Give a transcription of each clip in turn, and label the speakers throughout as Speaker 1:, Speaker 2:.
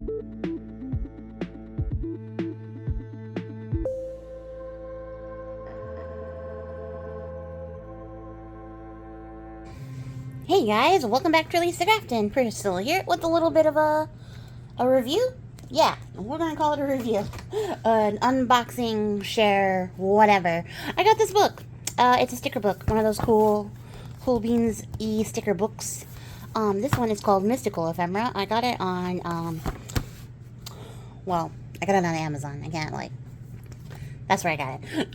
Speaker 1: Hey guys, welcome back to Release the Craftin. Priscilla here with a little bit of a review. Yeah, we're gonna call it a review. An unboxing, share, whatever. I got this book. It's a sticker book, one of those cool Beans sticker books. This one is called Mystical Ephemera. I got it on well, I got it on Amazon. I can't that's where I got it.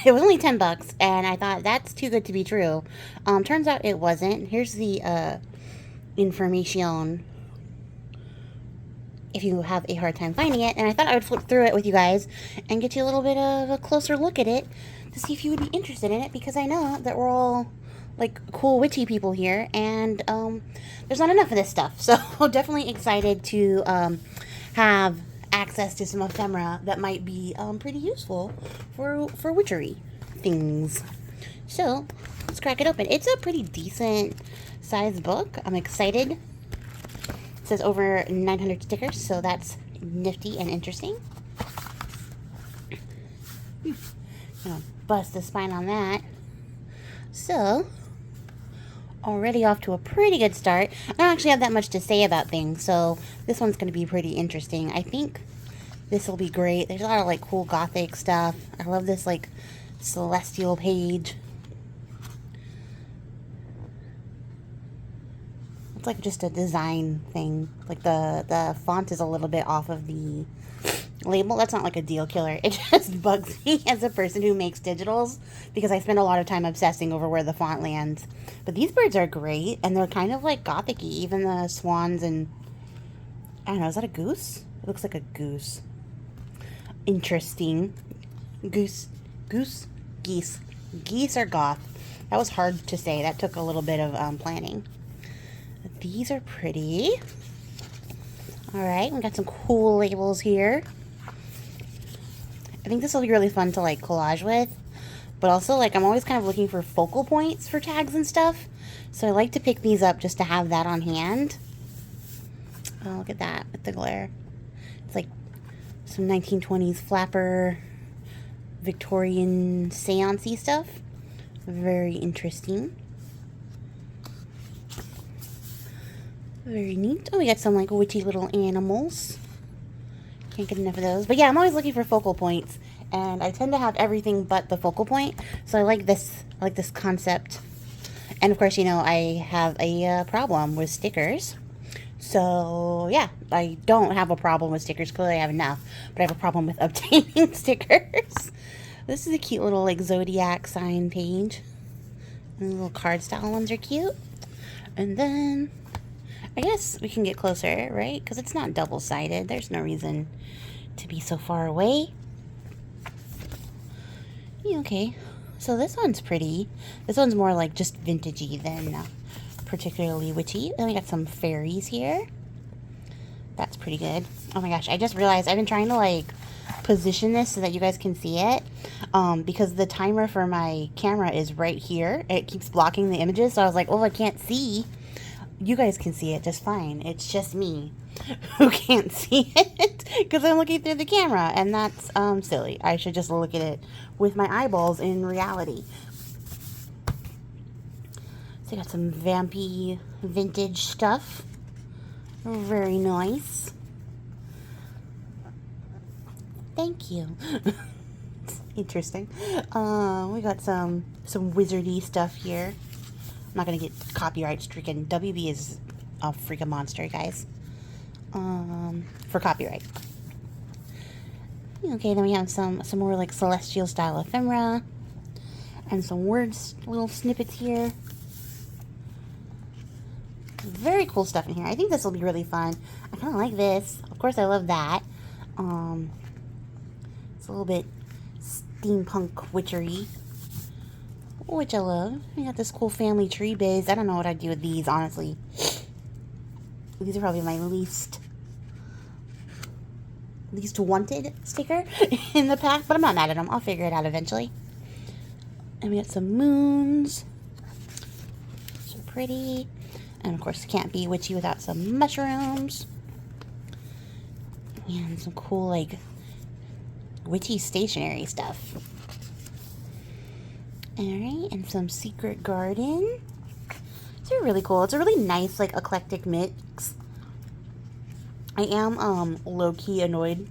Speaker 1: It was only $10, and I thought that's too good to be true. Turns out it wasn't. Here's the information if you have a hard time finding it. And I thought I would flip through it with you guys and get you a little bit of a closer look at it to see if you would be interested in it, because I know that we're all like cool witchy people here, and there's not enough of this stuff. So definitely excited to have access to some ephemera that might be pretty useful for witchery things. So let's crack it open. It's a pretty decent sized book. I'm excited. It says over 900 stickers, so that's nifty and interesting. Gonna bust the spine on that. So already off to a pretty good start. I don't actually have that much to say about things, so this one's going to be pretty interesting. I think this will be great. There's a lot of like cool gothic stuff. I love this like celestial page. It's like just a design thing. Like the font is a little bit off of the label. That's not like a deal killer. It just bugs me as a person who makes digitals, because I spend a lot of time obsessing over where the font lands. But these birds are great, and they're kind of like gothic-y. Even the swans, and I don't know, is that a goose? It looks like a goose. Interesting. Geese are goth. That was hard to say. That took a little bit of planning. These are pretty. Alright, we got some cool labels here. I think this will be really fun to like collage with, but also like I'm always kind of looking for focal points for tags and stuff, so I like to pick these up just to have that on hand. Oh, look at that with the glare. It's like some 1920s flapper Victorian seance-y stuff. Very interesting. Very neat. Oh, we got some like witchy little animals. Can't get enough of those. But yeah, I'm always looking for focal points, and I tend to have everything but the focal point. So I like this. I like this concept. And of course, you know, I have a problem with stickers. So yeah, I don't have a problem with stickers. Clearly, I have enough. But I have a problem with obtaining stickers. This is a cute little like zodiac sign page. And the little card style ones are cute. And then I guess we can get closer, right? Because it's not double-sided. There's no reason to be so far away. Yeah, okay. So this one's pretty. This one's more like just vintagey than particularly witchy. Then we got some fairies here. That's pretty good. Oh my gosh, I just realized I've been trying to like position this so that you guys can see it. Because the timer for my camera is right here. It keeps blocking the images, so I was like, oh, I can't see. You guys can see it just fine. It's just me who can't see it because I'm looking through the camera, and that's silly. I should just look at it with my eyeballs in reality. So I got some vampy vintage stuff. Very nice. Thank you. Interesting. We got some wizardy stuff here. I'm not going to get copyright stricken. WB is a freaking monster, guys. For copyright. Okay, then we have some more like celestial style ephemera. And some words, little snippets here. Very cool stuff in here. I think this will be really fun. I kind of like this. Of course, I love that. It's a little bit steampunk witchery, which I love. We got this cool family tree biz. I don't know what I'd do with these, honestly. These are probably my least wanted sticker in the pack, but I'm not mad at them. I'll figure it out eventually. And we got some moons. So pretty. And of course, can't be witchy without some mushrooms. And some cool, like, witchy stationery stuff. Alright, and some Secret Garden. These are really cool. It's a really nice, like, eclectic mix. I am low-key annoyed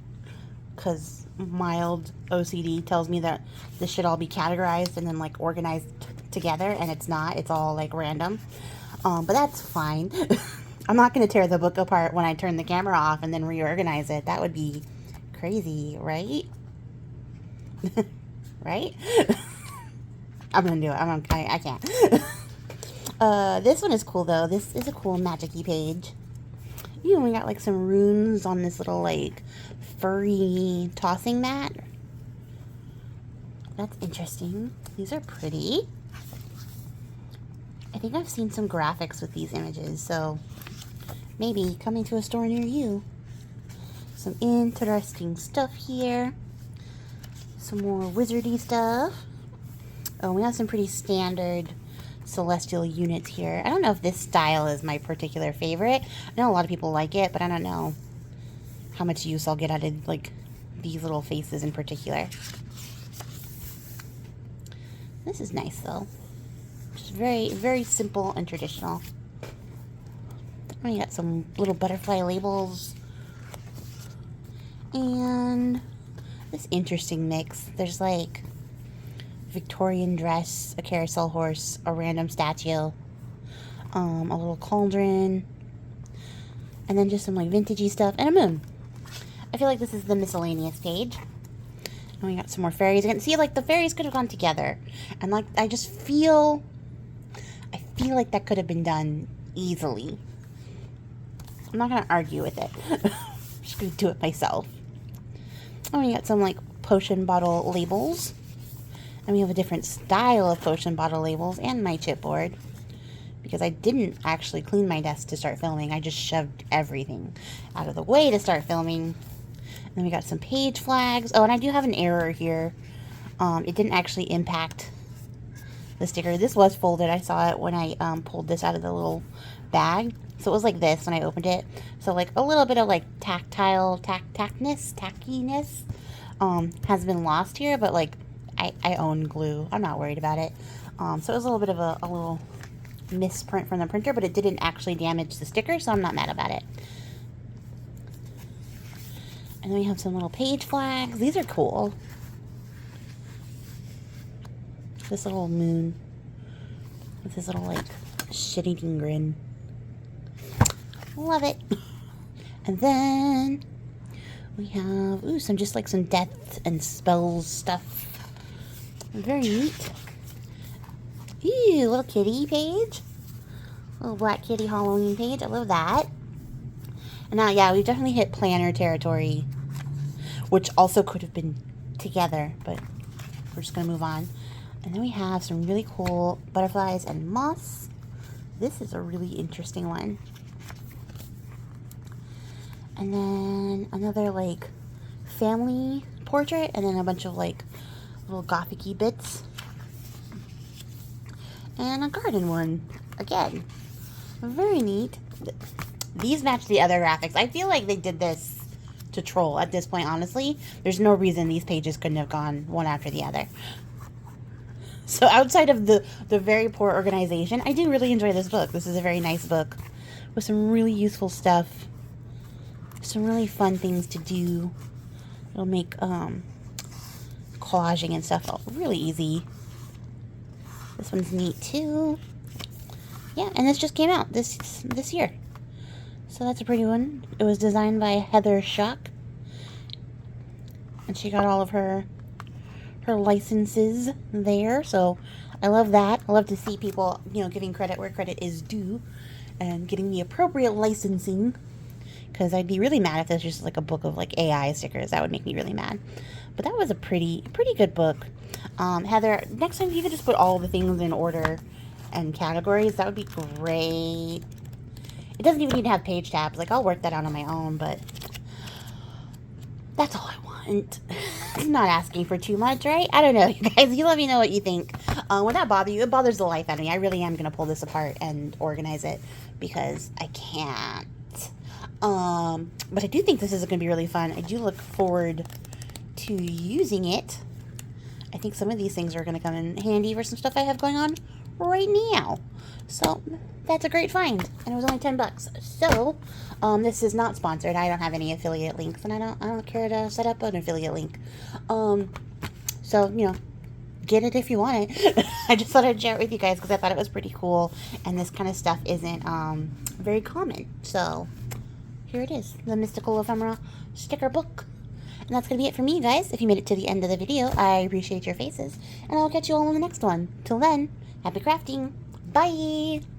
Speaker 1: because mild OCD tells me that this should all be categorized and then, like, organized together, and it's not. It's all, like, random. But that's fine. I'm not going to tear the book apart when I turn the camera off and then reorganize it. That would be crazy, right? Right? I'm going to do it. I can't. This one is cool, though. This is a cool magic-y page. Ooh, we got, like, some runes on this little, like, furry tossing mat. That's interesting. These are pretty. I think I've seen some graphics with these images, so maybe coming to a store near you. Some interesting stuff here. Some more wizardy stuff. Oh, we have some pretty standard celestial units here. I don't know if this style is my particular favorite. I know a lot of people like it, but I don't know how much use I'll get out of, like, these little faces in particular. This is nice, though. Just very, very simple and traditional. We got some little butterfly labels. And this interesting mix. There's, like, Victorian dress, a carousel horse, a random statue, a little cauldron, and then just some, like, vintagey stuff, and a moon. I feel like this is the miscellaneous page. And we got some more fairies. You can see, like, the fairies could have gone together. And, like, I feel like that could have been done easily. I'm not going to argue with it. I'm just going to do it myself. And we got some, like, potion bottle labels. And we have a different style of potion bottle labels and my chipboard. Because I didn't actually clean my desk to start filming. I just shoved everything out of the way to start filming. And then we got some page flags. Oh, and I do have an error here. It didn't actually impact the sticker. This was folded. I saw it when I pulled this out of the little bag. So it was like this when I opened it. So, like, a little bit of, like, tackiness has been lost here. But, like, I own glue. I'm not worried about it. So it was a little bit of a little misprint from the printer, but it didn't actually damage the sticker, so I'm not mad about it. And then we have some little page flags. These are cool. This little moon with this little, like, shit-eating grin. Love it. And then we have, ooh, some just, like, some death and spells stuff. Very neat. Ooh, little kitty page. Little black kitty Halloween page. I love that. And now, yeah, we've definitely hit planner territory, which also could have been together, but we're just going to move on. And then we have some really cool butterflies and moths. This is a really interesting one. And then another, like, family portrait, and then a bunch of, like, little gothic-y bits. And a garden one, again. Very neat. These match the other graphics. I feel like they did this to troll at this point, honestly. There's no reason these pages couldn't have gone one after the other. So outside of the very poor organization, I do really enjoy this book. This is a very nice book with some really useful stuff. Some really fun things to do. It'll make collaging and stuff really easy. This one's neat too. Yeah, and this just came out this year. So that's a pretty one. It was designed by Heather Schock. And she got all of her licenses there. So I love that. I love to see people, you know, giving credit where credit is due and getting the appropriate licensing. Because I'd be really mad if this was just like a book of, like, AI stickers. That would make me really mad. But that was a pretty good book. Heather, next time if you could just put all the things in order and categories, that would be great. It doesn't even need to have page tabs. Like, I'll work that out on my own, but that's all I want. I'm not asking for too much, right? I don't know, you guys. You let me know what you think. Would that bother you? It bothers the life out of me. I really am going to pull this apart and organize it because I can't. But I do think this is going to be really fun. I do look forward to using it. I think some of these things are going to come in handy for some stuff I have going on right now. So that's a great find, and it was only $10. So this is not sponsored. I don't have any affiliate links, and I don't care to set up an affiliate link. So you know, get it if you want it. I just thought I'd share it with you guys because I thought it was pretty cool, and this kind of stuff isn't very common. So here it is, the Mystical Ephemera sticker book. And that's going to be it for me, guys. If you made it to the end of the video, I appreciate your faces. And I'll catch you all in the next one. Till then, happy crafting. Bye!